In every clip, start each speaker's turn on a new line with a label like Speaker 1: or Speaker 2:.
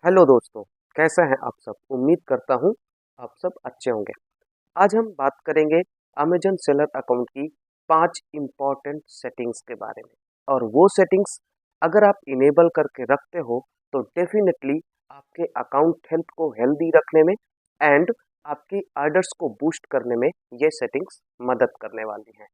Speaker 1: Hello दोस्तों, कैसे हैं आप सब। उम्मीद करता हूँ आप सब अच्छे होंगे। आज हम बात करेंगे अमेजन सेलर अकाउंट की 5 इम्पॉर्टेंट सेटिंग्स के बारे में। और वो सेटिंग्स अगर आप इनेबल करके रखते हो तो डेफिनेटली आपके अकाउंट हेल्थ को हेल्दी रखने में एंड आपकी ऑर्डर्स को बूस्ट करने में ये सेटिंग्स मदद करने वाली हैं।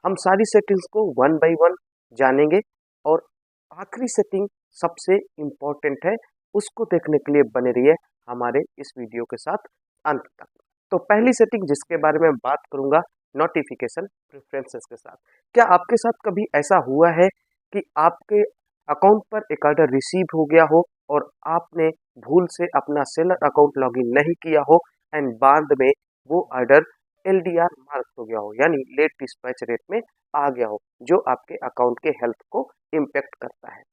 Speaker 1: हम सारी सेटिंग्स को वन बाय वन जानेंगे और आखिरी सेटिंग सबसे इम्पोर्टेंट है, उसको देखने के लिए बने रहिए हमारे इस वीडियो के साथ अंत तक। तो पहली सेटिंग जिसके बारे में बात करूंगा, नोटिफिकेशन प्रेफरेंसेस के साथ। क्या आपके साथ कभी ऐसा हुआ है कि आपके अकाउंट पर एक ऑर्डर रिसीव हो गया हो और आपने भूल से अपना सेलर अकाउंट लॉगिन नहीं किया हो एंड बाद में वो ऑर्डर एलडीआर मार्क हो गया हो, यानी लेट डिस्पैच रेट में आ गया हो, जो आपके अकाउंट के हेल्थ को इम्पेक्ट करता है।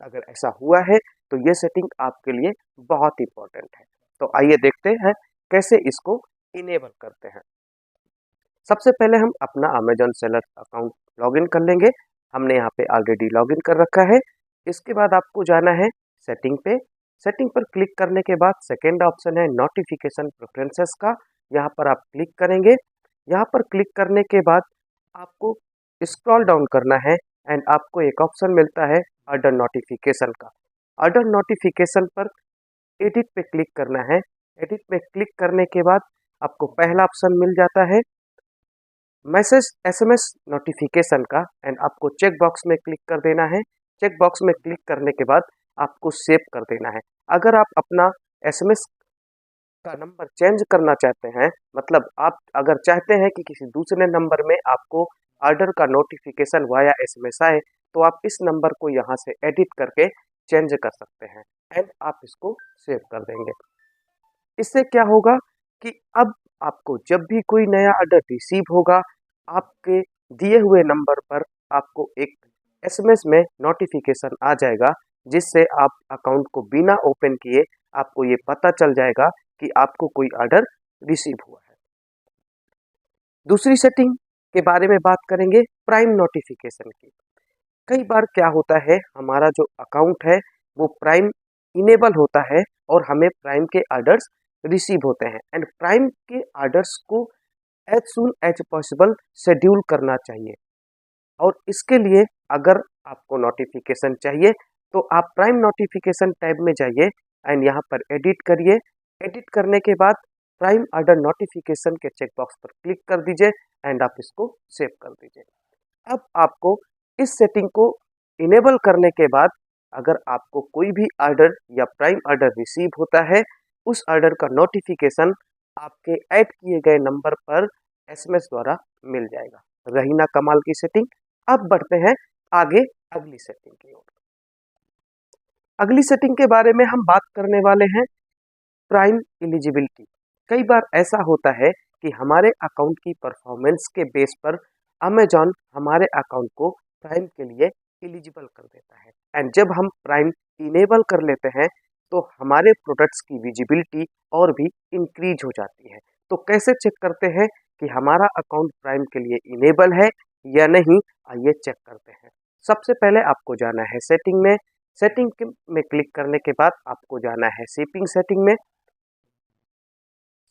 Speaker 1: अगर ऐसा हुआ है तो ये सेटिंग आपके लिए बहुत इंपॉर्टेंट है। तो आइए देखते हैं कैसे इसको इनेबल करते हैं। सबसे पहले हम अपना अमेजॉन सेलर अकाउंट लॉगिन कर लेंगे। हमने यहाँ पे ऑलरेडी लॉगिन कर रखा है। इसके बाद आपको जाना है सेटिंग पे। सेटिंग पर क्लिक करने के बाद सेकेंड ऑप्शन है नोटिफिकेशन प्रेफरेंसेस का। यहाँ पर आप क्लिक करेंगे। यहाँ पर क्लिक करने के बाद आपको स्क्रॉल डाउन करना है एंड आपको एक ऑप्शन मिलता है ऑर्डर नोटिफिकेशन का। ऑर्डर नोटिफिकेशन पर एडिट पे क्लिक करना है। एडिट पे क्लिक करने के बाद आपको पहला ऑप्शन मिल जाता है मैसेज एसएमएस नोटिफिकेशन का एंड आपको चेक बॉक्स में क्लिक कर देना है। चेक बॉक्स में क्लिक करने के बाद आपको सेव कर देना है। अगर आप अपना एसएमएस का नंबर चेंज करना चाहते हैं, मतलब आप अगर चाहते हैं कि किसी दूसरे नंबर में आपको ऑर्डर का नोटिफिकेशन वाया एसएमएस आए, तो आप इस नंबर को यहाँ से एडिट करके चेंज कर सकते हैं एंड आप इसको सेव कर देंगे। इससे क्या होगा कि अब आपको जब भी कोई नया ऑर्डर रिसीव होगा, आपके दिए हुए नंबर पर आपको एक एसएमएस में नोटिफिकेशन आ जाएगा, जिससे आप अकाउंट को बिना ओपन किए आपको ये पता चल जाएगा कि आपको कोई ऑर्डर रिसीव हुआ है। दूसरी सेटिंग के बारे में बात करेंगे प्राइम नोटिफिकेशन की। कई बार क्या होता है, हमारा जो अकाउंट है वो प्राइम इनेबल होता है और हमें प्राइम के ऑर्डर्स रिसीव होते हैं एंड प्राइम के ऑर्डर्स को as soon as possible schedule करना चाहिए। और इसके लिए अगर आपको नोटिफिकेशन चाहिए तो आप प्राइम नोटिफिकेशन टैब में जाइए एंड यहाँ पर एडिट करिए। एडिट करने के बाद प्राइम ऑर्डर नोटिफिकेशन के चेक बॉक्स पर क्लिक कर दीजिए एंड आप इसको सेव कर दीजिए। अब आपको इस सेटिंग को इनेबल करने के बाद अगर आपको कोई भी ऑर्डर या प्राइम ऑर्डर रिसीव होता है, उस ऑर्डर का नोटिफिकेशन आपके ऐड किए गए नंबर पर एसएमएस द्वारा मिल जाएगा। रही ना कमाल की सेटिंग। अब बढ़ते हैं आगे अगली सेटिंग की ओर। अगली सेटिंग के बारे में हम बात करने वाले हैं प्राइम एलिजिबिलिटी। कई बार ऐसा होता है कि हमारे अकाउंट की परफॉर्मेंस के बेस पर अमेजॉन हमारे अकाउंट को प्राइम के लिए एलिजिबल कर देता है एंड जब हम प्राइम इनेबल कर लेते हैं तो हमारे प्रोडक्ट्स की विजिबिलिटी और भी इंक्रीज हो जाती है। तो कैसे चेक करते हैं कि हमारा अकाउंट प्राइम के लिए इनेबल है या नहीं, आइए चेक करते हैं। सबसे पहले आपको जाना है सेटिंग में। में क्लिक करने के बाद आपको जाना है शिपिंग सेटिंग में।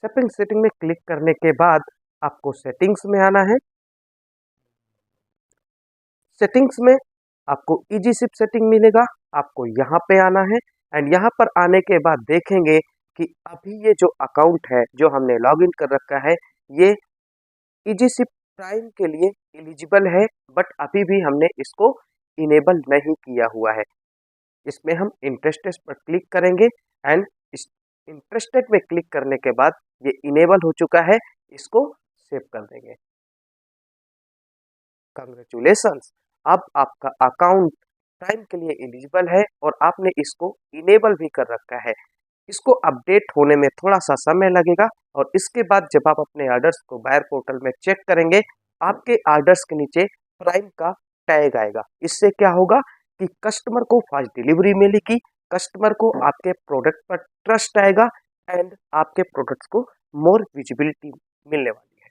Speaker 1: शिपिंग सेटिंग में क्लिक करने के बाद आपको सेटिंग्स में आना है। सेटिंग्स में आपको इजी शिप सेटिंग मिलेगा, आपको यहाँ पे आना है एंड यहाँ पर आने के बाद देखेंगे कि अभी ये जो अकाउंट है जो हमने लॉगिन कर रखा है, ये इजी शिप प्राइम के लिए एलिजिबल है, बट अभी भी हमने इसको इनेबल नहीं किया हुआ है। इसमें हम इंटरेस्टेड पर क्लिक करेंगे एंड इस इंटरेस्टेड में क्लिक करने के बाद ये इनेबल हो चुका है, इसको सेव कर देंगे। कंग्रेचुलेशंस, अब आपका अकाउंट प्राइम के लिए एलिजिबल है और आपने इसको इनेबल भी कर रखा है। इसको अपडेट होने में थोड़ा सा समय लगेगा और इसके बाद जब आप अपने ऑर्डर्स को बायर पोर्टल में चेक करेंगे, आपके ऑर्डर्स के नीचे प्राइम का टैग आएगा। इससे क्या होगा कि कस्टमर को फास्ट डिलीवरी मिलेगी, कस्टमर को आपके प्रोडक्ट पर ट्रस्ट आएगा एंड आपके प्रोडक्ट्स को मोर विजिबिलिटी मिलने वाली है।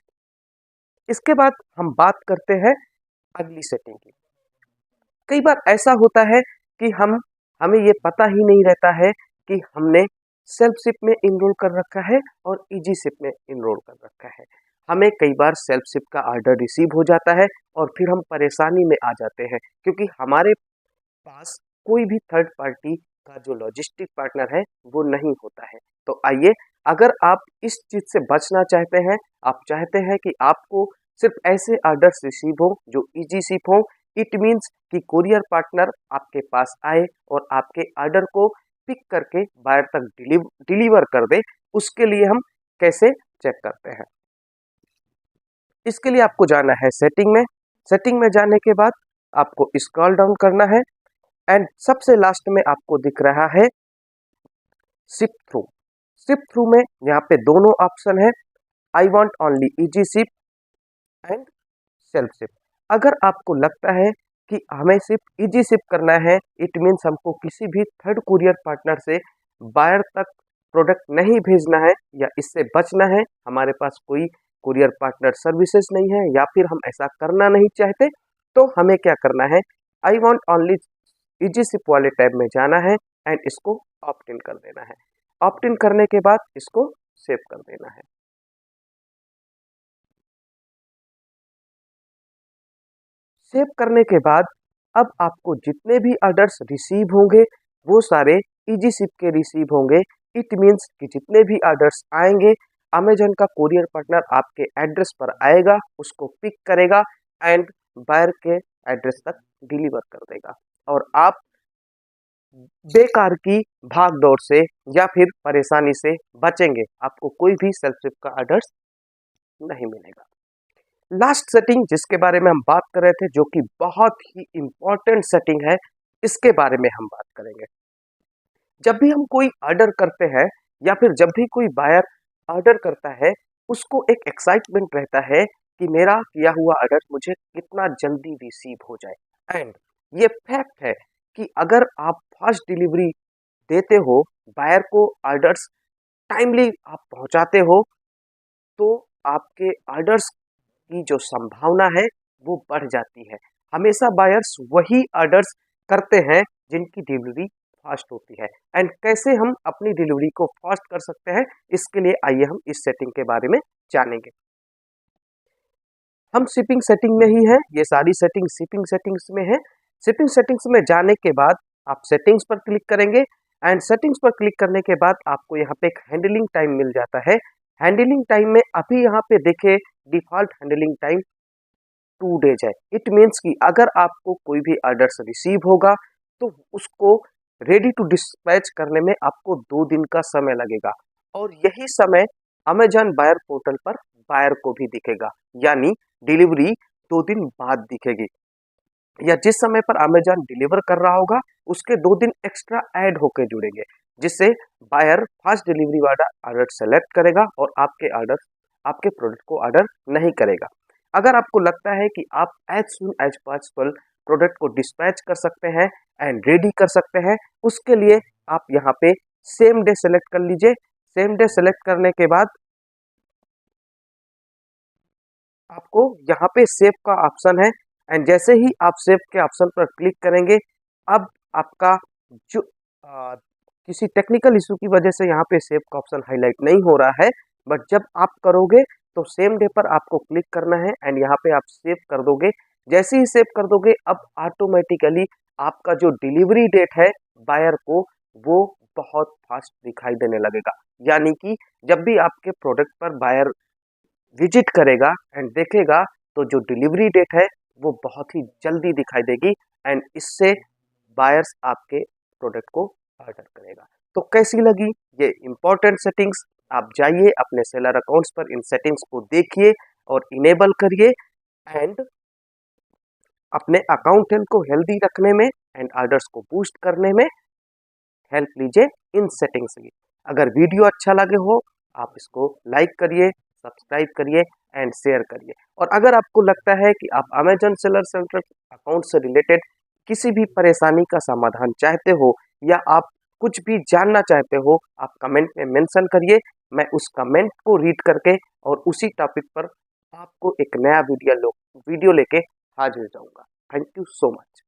Speaker 1: इसके बाद हम बात करते हैं अगली सेटिंग की। कई बार ऐसा होता है कि हमें ये पता ही नहीं रहता है कि हमने सेल्फ शिप में इनरोल कर रखा है और इजी शिप में इनरोल कर रखा है। हमें कई बार सेल्फ शिप का ऑर्डर रिसीव हो जाता है और फिर हम परेशानी में आ जाते हैं, क्योंकि हमारे पास कोई भी थर्ड पार्टी का जो लॉजिस्टिक पार्टनर है वो नहीं होता है। तो आइए, अगर आप इस चीज़ से बचना चाहते हैं, आप चाहते हैं कि आपको सिर्फ ऐसे ऑर्डर्स रिसीव हो जो इजी शिप हो, इट मीन्स कि कोरियर पार्टनर आपके पास आए और आपके ऑर्डर को पिक करके बायर तक डिलीवर कर दे, उसके लिए हम कैसे चेक करते हैं। इसके लिए आपको जाना है सेटिंग में। सेटिंग में जाने के बाद आपको स्क्रॉल डाउन करना है एंड सबसे लास्ट में आपको दिख रहा है शिप थ्रू। शिप थ्रू में यहाँ पे दोनों ऑप्शन है, I want only easy ship and self ship. अगर आपको लगता है कि हमें सिर्फ इजी शिप करना है, इट मीन्स हमको किसी भी थर्ड कुरियर पार्टनर से बायर तक प्रोडक्ट नहीं भेजना है या इससे बचना है, हमारे पास कोई कुरियर पार्टनर सर्विसेज नहीं है या फिर हम ऐसा करना नहीं चाहते, तो हमें क्या करना है, I want only easy ship वाले टैब में जाना है एंड इसको ऑप्ट इन कर देना है। ऑप्ट इन करने के बाद इसको सेव कर देना है। सेव करने के बाद अब आपको जितने भी ऑर्डर्स रिसीव होंगे वो सारे इजी शिप के रिसीव होंगे। इट मीन्स कि जितने भी ऑर्डर्स आएंगे, अमेजन का कोरियर पार्टनर आपके एड्रेस पर आएगा, उसको पिक करेगा एंड बायर के एड्रेस तक डिलीवर कर देगा और आप बेकार की भाग दौड़ से या फिर परेशानी से बचेंगे। आपको कोई भी सेल्फ शिप का ऑर्डर्स नहीं मिलेगा। लास्ट सेटिंग जिसके बारे में हम बात कर रहे थे, जो कि बहुत ही इंपॉर्टेंट सेटिंग है, इसके बारे में हम बात करेंगे। जब भी हम कोई ऑर्डर करते हैं या फिर जब भी कोई बायर ऑर्डर करता है, उसको एक एक्साइटमेंट रहता है कि मेरा किया हुआ ऑर्डर मुझे कितना जल्दी रिसीव हो जाए। एंड ये फैक्ट है कि अगर आप फास्ट डिलीवरी देते हो, बायर को ऑर्डर्स टाइमली आप पहुंचाते हो, तो आपके ऑर्डर्स की जो संभावना है वो बढ़ जाती है। हमेशा बायर्स वही ऑर्डर्स करते हैं जिनकी डिलीवरी फास्ट होती है। एंड कैसे हम अपनी डिलीवरी को फास्ट कर सकते हैं, इसके लिए आइए हम इस सेटिंग के बारे में जानेंगे। हम शिपिंग सेटिंग में ही है, ये सारी सेटिंग शिपिंग सेटिंग्स में है। शिपिंग सेटिंग्स में जाने के बाद आप सेटिंग्स पर क्लिक करेंगे एंड सेटिंग्स पर क्लिक करने के बाद आपको यहाँ पे एक हैंडलिंग टाइम मिल जाता है। हैंडलिंग टाइम में अभी यहाँ पे देखे डिफॉल्ट हैंडलिंग टाइम 2 डेज है। इट मीन्स कि अगर आपको कोई भी ऑर्डर्स रिसीव होगा तो उसको रेडी टू डिस्पैच करने में आपको 2 दिन का समय लगेगा और यही समय अमेजन बायर पोर्टल पर बायर को भी दिखेगा, यानी डिलीवरी 2 दिन बाद दिखेगी या जिस समय पर अमेजन डिलीवर कर रहा होगा उसके 2 दिन एक्स्ट्रा ऐड होके जुड़ेंगे, जिससे बायर फास्ट डिलीवरी वाला ऑर्डर सेलेक्ट करेगा और आपके प्रोडक्ट को ऑर्डर नहीं करेगा। अगर आपको लगता है कि आप as soon as possible product को डिस्पैच कर सकते हैं एंड रेडी कर सकते हैं, उसके लिए आप यहाँ पे सेम डे सेलेक्ट कर लीजिए। सेम डे सेलेक्ट करने के बाद आपको यहाँ पे सेव का ऑप्शन है एंड जैसे ही आप सेव के ऑप्शन पर क्लिक करेंगे, अब आपका जो किसी टेक्निकल इशू की वजह से यहाँ पे सेव का ऑप्शन हाईलाइट नहीं हो रहा है, बट जब आप करोगे तो सेम डे पर आपको क्लिक करना है एंड यहाँ पे आप सेव कर दोगे। जैसे ही सेव कर दोगे, अब ऑटोमेटिकली आपका जो डिलीवरी डेट है बायर को वो बहुत फास्ट दिखाई देने लगेगा, यानी कि जब भी आपके प्रोडक्ट पर बायर विजिट करेगा एंड देखेगा तो जो डिलीवरी डेट है वो बहुत ही जल्दी दिखाई देगी एंड इससे बायर्स आपके प्रोडक्ट को ऑर्डर करेगा। तो कैसी लगी ये इंपॉर्टेंट सेटिंग्स? आप जाइए अपने सेलर अकाउंट्स पर इन सेटिंग्स को देखिए और इनेबल करिए एंड अपने अकाउंट को हेल्दी रखने में एंड ऑर्डर्स को बूस्ट करने में हेल्प लीजिए इन सेटिंग्स की। अगर वीडियो अच्छा लगे हो आप इसको लाइक करिए, सब्सक्राइब करिए एंड शेयर करिए। और अगर आपको लगता है कि आप अमेजन सेलर सेंटर अकाउंट से रिलेटेड किसी भी परेशानी का समाधान चाहते हो या आप कुछ भी जानना चाहते हो, आप कमेंट में मेंशन करिए। मैं उस कमेंट को रीड करके और उसी टॉपिक पर आपको एक नया वीडियो लेके हाजिर जाऊंगा। Thank you so much.